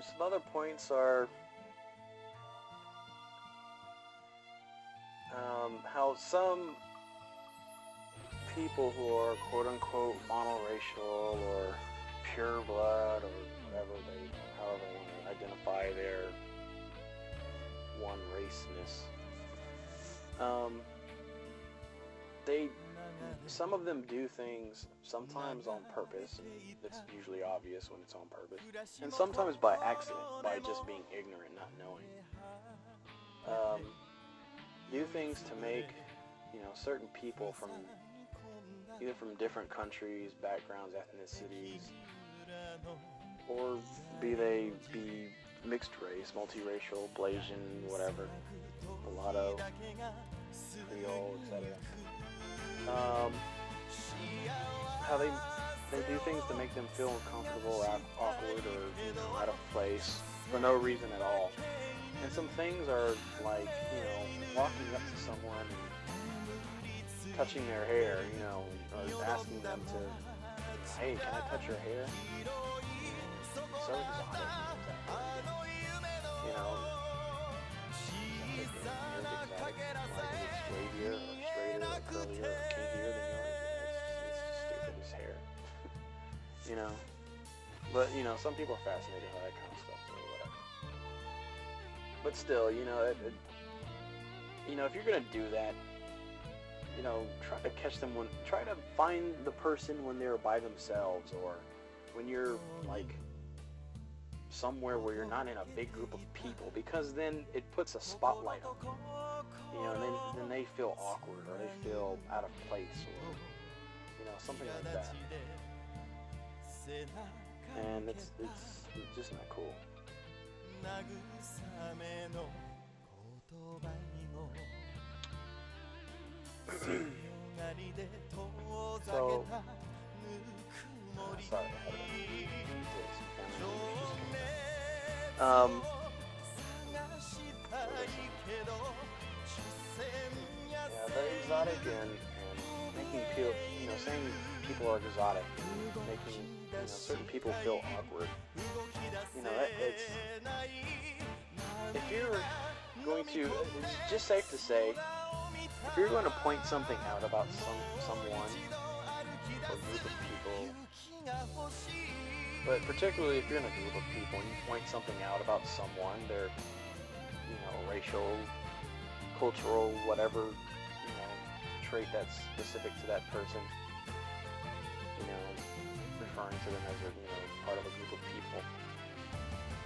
Some other points are how some people who are quote-unquote monoracial or pure blood or whatever however they want to identify their one raceness, some of them do things sometimes on purpose. It's usually obvious when it's on purpose, and sometimes by accident, by just being ignorant, not knowing. Do things to make, certain people from either from different countries, backgrounds, ethnicities, or be mixed race, multiracial, Blasian, whatever, mulatto, Creole, etc. How they do things to make them feel uncomfortable, awkward, or out of place for no reason at all. And some things are like, walking up to someone and touching their hair, or asking them to, hey, can I touch your hair? So exotic. Exotic. Like if it's wavier or straighter or curlier or kinkier than yours, it's stupid as hair. But some people are fascinated by that kind of stuff or whatever. But still, if you're gonna do that, try to catch them try to find the person when they're by themselves, or when you're like somewhere where you're not in a big group of people, because then it puts a spotlight on them, and then they feel awkward or they feel out of place or something like that, and it's just not cool. So, sorry, I had the exotic and making people, saying people are exotic, making certain people feel awkward. If you're going to, it's just safe to say, if you're going to point something out about someone or group of people, but particularly if you're in a group of people and you point something out about someone, their, racial, cultural, whatever, trait that's specific to that person, referring to them as a, part of a group of people,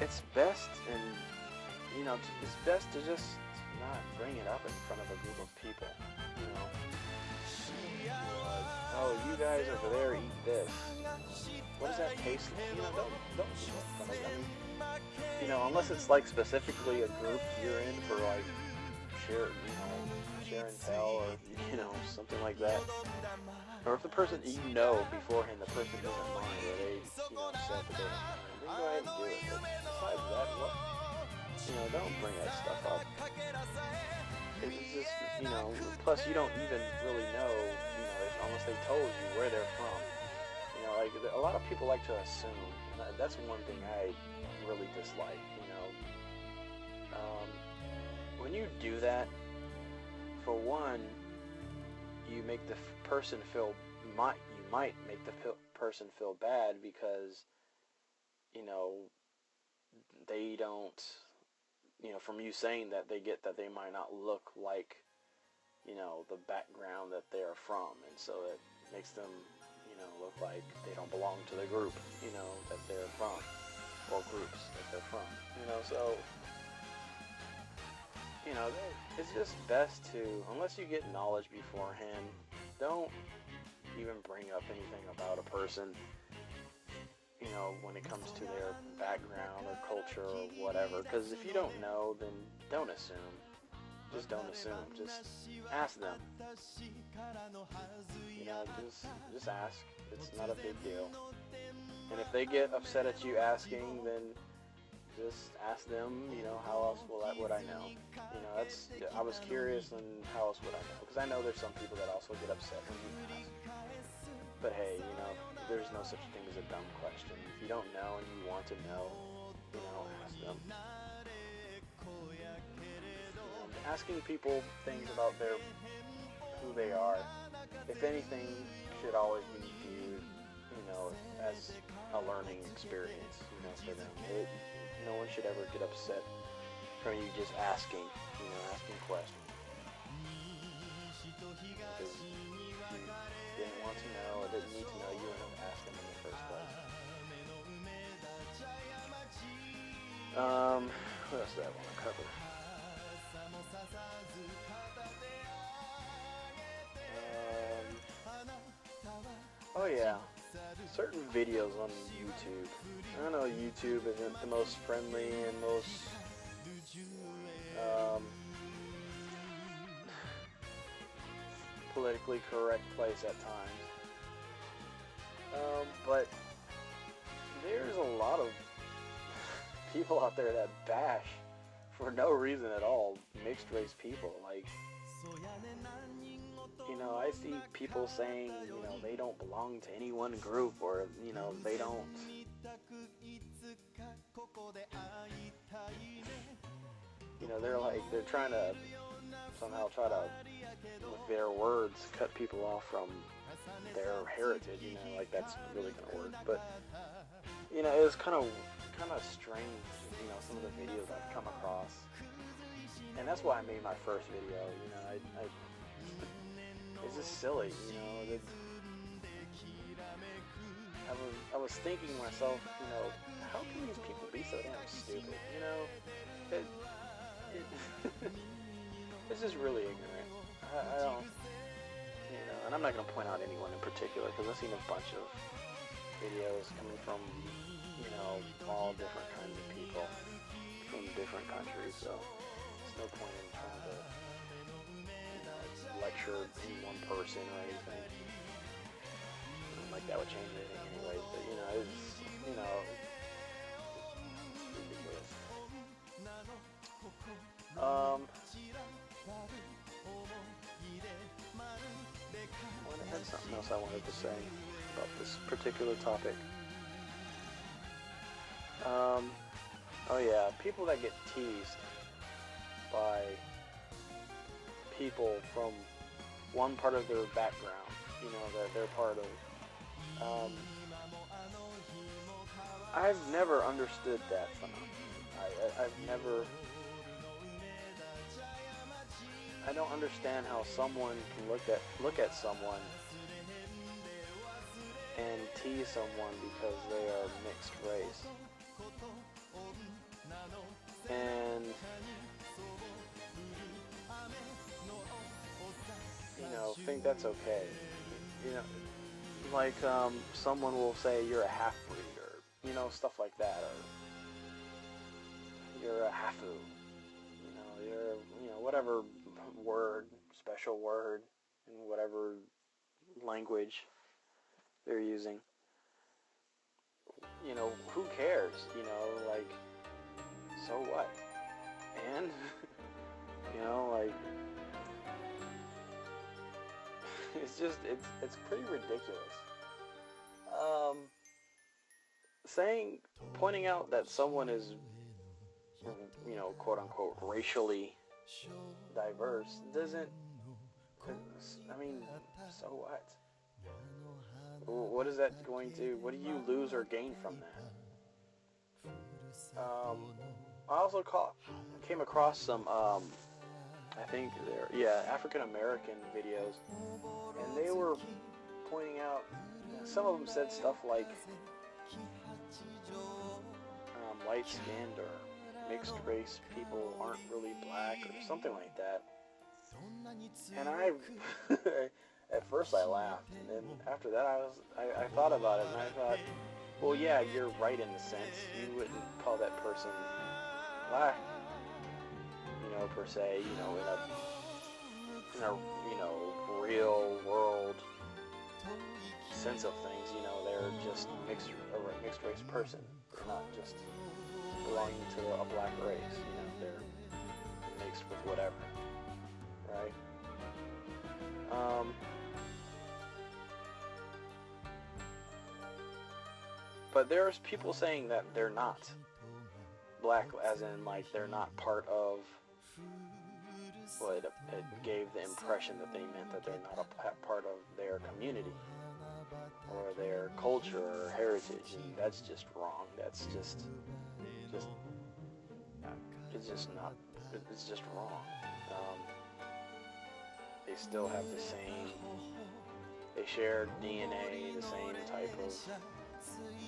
it's best it's best to just not bring it up in front of a group of people, oh, you guys over there eat this. What does that taste like? Don't do that. Unless it's like specifically a group you're in for like share and tell, or something like that. Or if the person beforehand, the person doesn't mind, or they said that they don't mind, then go ahead and do it. But besides that, don't bring that stuff up. It's just, plus you don't even really know, unless they told you where they're from. Like a lot of people like to assume, and that's one thing I really dislike. When you do that, for one, you make the person feel. You might make the person feel bad because, they don't. From you saying that, they get that they might not look like, the background that they are from, and so it makes them, look like they don't belong to the group, that they're from, or groups that they're from, so, it's just best to, unless you get knowledge beforehand, don't even bring up anything about a person, when it comes to their background or culture or whatever, because if you don't know, then don't assume. Just don't assume. Just ask them. Just ask. It's not a big deal. And if they get upset at you asking, then just ask them, how else would I know? I was curious, and how else would I know? Because I know there's some people that also get upset when you ask. But hey, there's no such thing as a dumb question. If you don't know and you want to know, ask them. Asking people things about who they are, if anything, should always be viewed, as a learning experience, for them. No one should ever get upset from you just asking questions. Because you didn't want to know or didn't need to know, you wouldn't have asked them in the first place. What else did I want to cover? Oh yeah, certain videos on YouTube. I know YouTube isn't the most friendly and most politically correct place at times, but there's a lot of people out there that bash for no reason at all mixed race people. Like, I see people saying, they don't belong to any one group, or, they don't. They're trying to somehow with their words, cut people off from their heritage, like that's really gonna work. But, it was kind of strange, some of the videos I've come across. And that's why I made my first video, it's just silly, I was thinking to myself, how can these people be so damn stupid, it's just really ignorant. I don't, and I'm not going to point out anyone in particular, because I've seen a bunch of videos coming from, all different kinds of people from different countries, so there's no point in trying to, lecture any one person or anything. Like that would change anything anyways, but, it's ridiculous. I had something else I wanted to say about this particular topic. Oh yeah, people that get teased by people from one part of their background, that they're part of. I've never understood that phenomenon. I don't understand how someone can look at someone and tease someone because they are mixed race, and think that's okay. Like someone will say you're a half-breed, or stuff like that, or you're a hafu, you're whatever word, special word in whatever language they're using. Who cares? Like, so what? And it's just it's pretty ridiculous. Pointing out that someone is, quote unquote, racially diverse doesn't. So what? What is that going to? What do you lose or gain from that? I also came across some, I think African American videos, and they were pointing out. Some of them said stuff like light-skinned or mixed race people aren't really black, or something like that. And I, at first I laughed, and then after that I thought about it, and I thought, well, yeah, you're right in the sense. You wouldn't call that person black, per se, in a real world sense of things. They're just a mixed race person. They're not just belonging to a black race. They're mixed with whatever, right? But there's people saying that they're not. black as in like they're not part of, well, it gave the impression that they meant that they're not a part of their community or their culture or heritage, and that's just wrong. That's just it's just not, it's just wrong. They still have the same, they share DNA, the same type of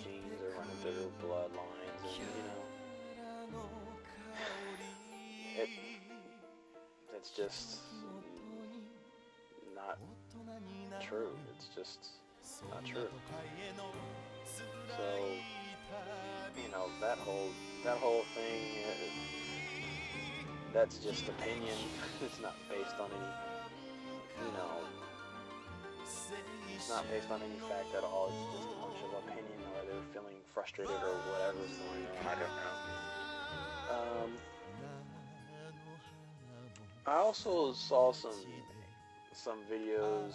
genes are running through their bloodlines, and it's just not true. It's just not true. So, that whole thing, that's just opinion. It's not based on any, it's not based on any fact at all. It's just a bunch of opinion, or they're feeling frustrated or whatever's going on. I don't know. I also saw some videos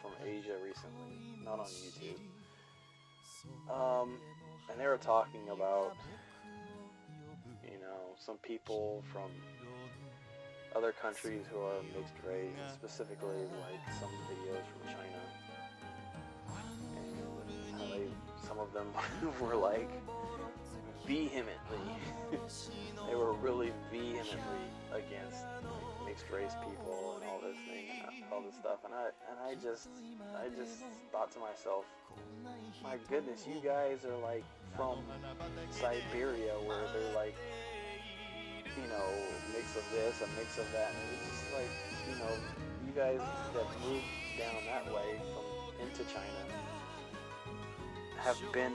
from Asia recently, not on YouTube. And they were talking about, some people from other countries who are mixed race, specifically like some videos from China, and how some of them were like vehemently, they were really vehemently against like, mixed race people and all this thing and all this stuff, and I just thought to myself, my goodness, you guys are like from Siberia, where they're like, mix of this, a mix of that, and it's just like, you guys that moved down that way into China have been,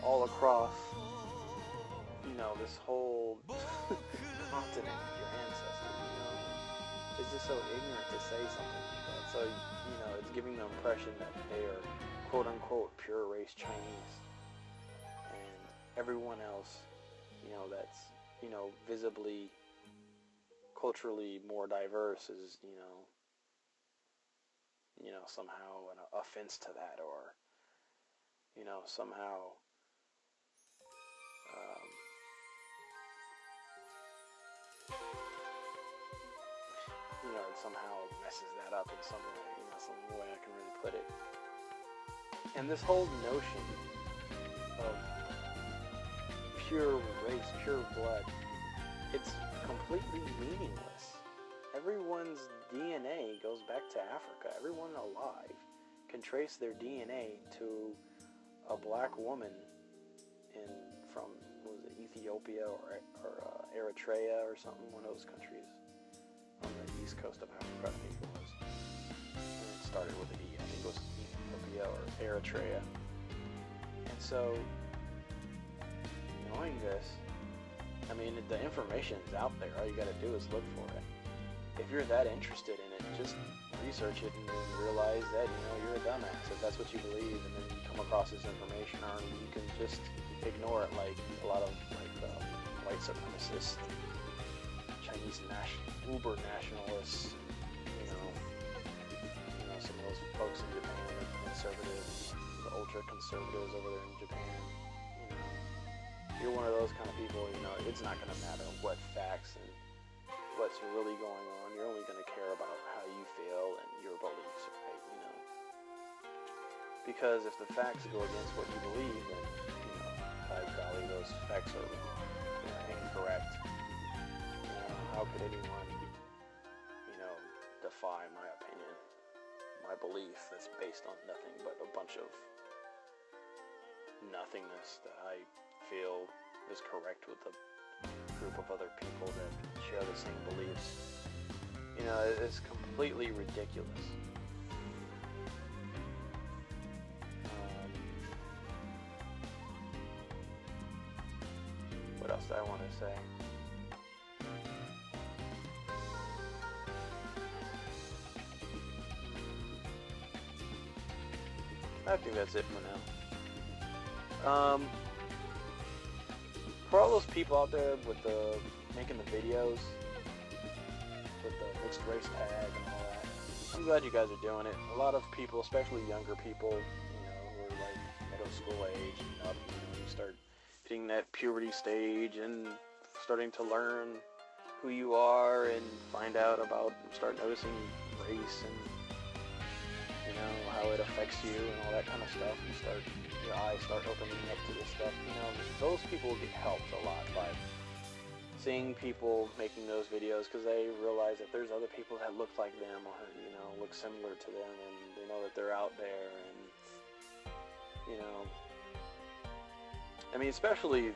all across, this whole continent, your ancestors, it's just so ignorant to say something like that. So, it's giving the impression that they are quote-unquote pure race Chinese, and everyone else, that's, visibly, culturally more diverse is, somehow an offense to that, or, somehow, it somehow messes that up in some way I can really put it. And this whole notion of pure race, pure blood, it's completely meaningless. Everyone's DNA goes back to Africa. Everyone alive can trace their DNA to a black woman from Ethiopia or Eritrea or something, one of those countries on the east coast of Africa, I think it was. And it started with an E. I think it was Ethiopia or Eritrea. And so, knowing this, the information's out there. All you gotta do is look for it. If you're that interested in it, just research it and then realize that, you're a dumbass if that's what you believe, and then you come across this information, or you can just ignore it like a lot of white supremacists, Chinese uber nationalists, some of those folks in Japan, the conservatives, the ultra conservatives over there in Japan. You're one of those kind of people, it's not going to matter what facts and what's really going on. You're only going to care about how you feel and your beliefs, right? Because if the facts go against what you believe, then, by golly, those facts are incorrect. How could anyone, defy my opinion, my belief that's based on nothing but a bunch of nothingness that I feel is correct with a group of other people that share the same beliefs. It's completely ridiculous. What else do I want to say? I think that's it for now. For all those people out there with making the videos with the mixed race tag and all that, I'm glad you guys are doing it. A lot of people, especially younger people, who are like middle school age and up, you start reaching that puberty stage and starting to learn who you are and find out about, start noticing race and, you know, how it affects you and all that kind of stuff. Your eyes start opening up to this stuff. You know, those people get helped a lot by seeing people making those videos, because they realize that there's other people that look like them or, you know, look similar to them, and they know that they're out there. And, you know, I mean, especially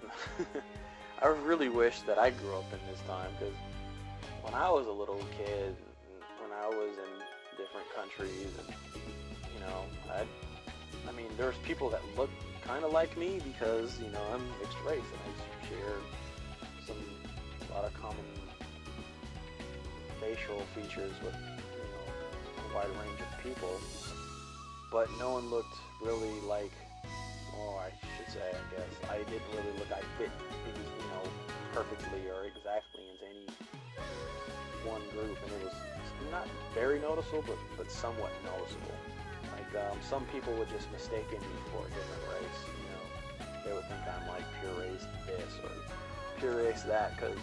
I really wish that I grew up in this time, because when I was a little kid, when I was in different countries, and, you know, I mean, there's people that look kind of like me because, you know, I'm mixed race and I share a lot of common facial features with, you know, a wide range of people. But no one looked really like, I should say, I guess, I didn't really look, I fit, you know, perfectly or exactly into any one group, and it was not very noticeable, but somewhat noticeable. Like, some people would just mistaken me for a different race, you know. They would think I'm like pure race this or pure race that, because,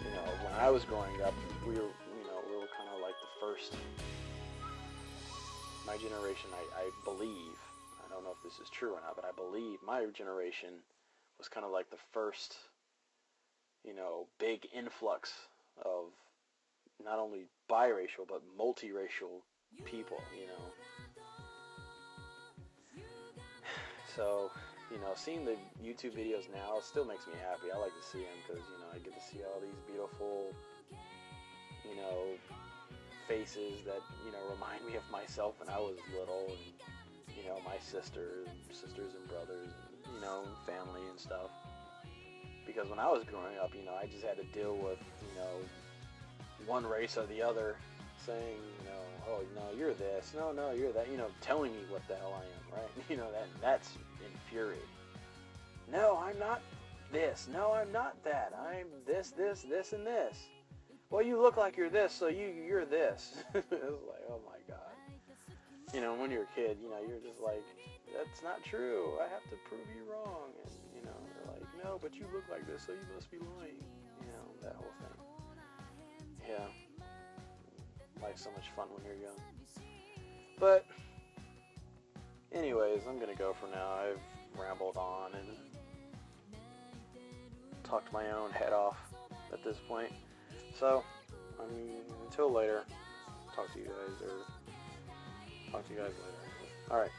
you know, when I was growing up, we were kind of like the first, my generation, I believe, I don't know if this is true or not, but I believe my generation was kind of like the first, you know, big influx of not only biracial, but multiracial people, you know. So, you know, seeing the YouTube videos now still makes me happy. I like to see them because, you know, I get to see all these beautiful, you know, faces that, you know, remind me of myself when I was little, and, you know, my sisters and brothers, and, you know, family and stuff. Because when I was growing up, you know, I just had to deal with, you know, one race or the other saying, you know, oh, no, you're this, no, you're that, you know, telling me what the hell I am, right? You know, that's infuriating. No, I'm not this. No, I'm not that. I'm this, and this. Well, you look like you're this, so you're this. It was like, oh my God. You know, when you're a kid, you know, you're just like, that's not true. I have to prove you wrong. And, you know, they're like, no, but you look like this, so you must be lying. You know, that whole thing. Yeah. Life's so much fun when you're young. But anyways, I'm gonna go for now. I've rambled on and talked my own head off at this point. So, I mean, until later, talk to you guys later. Alright.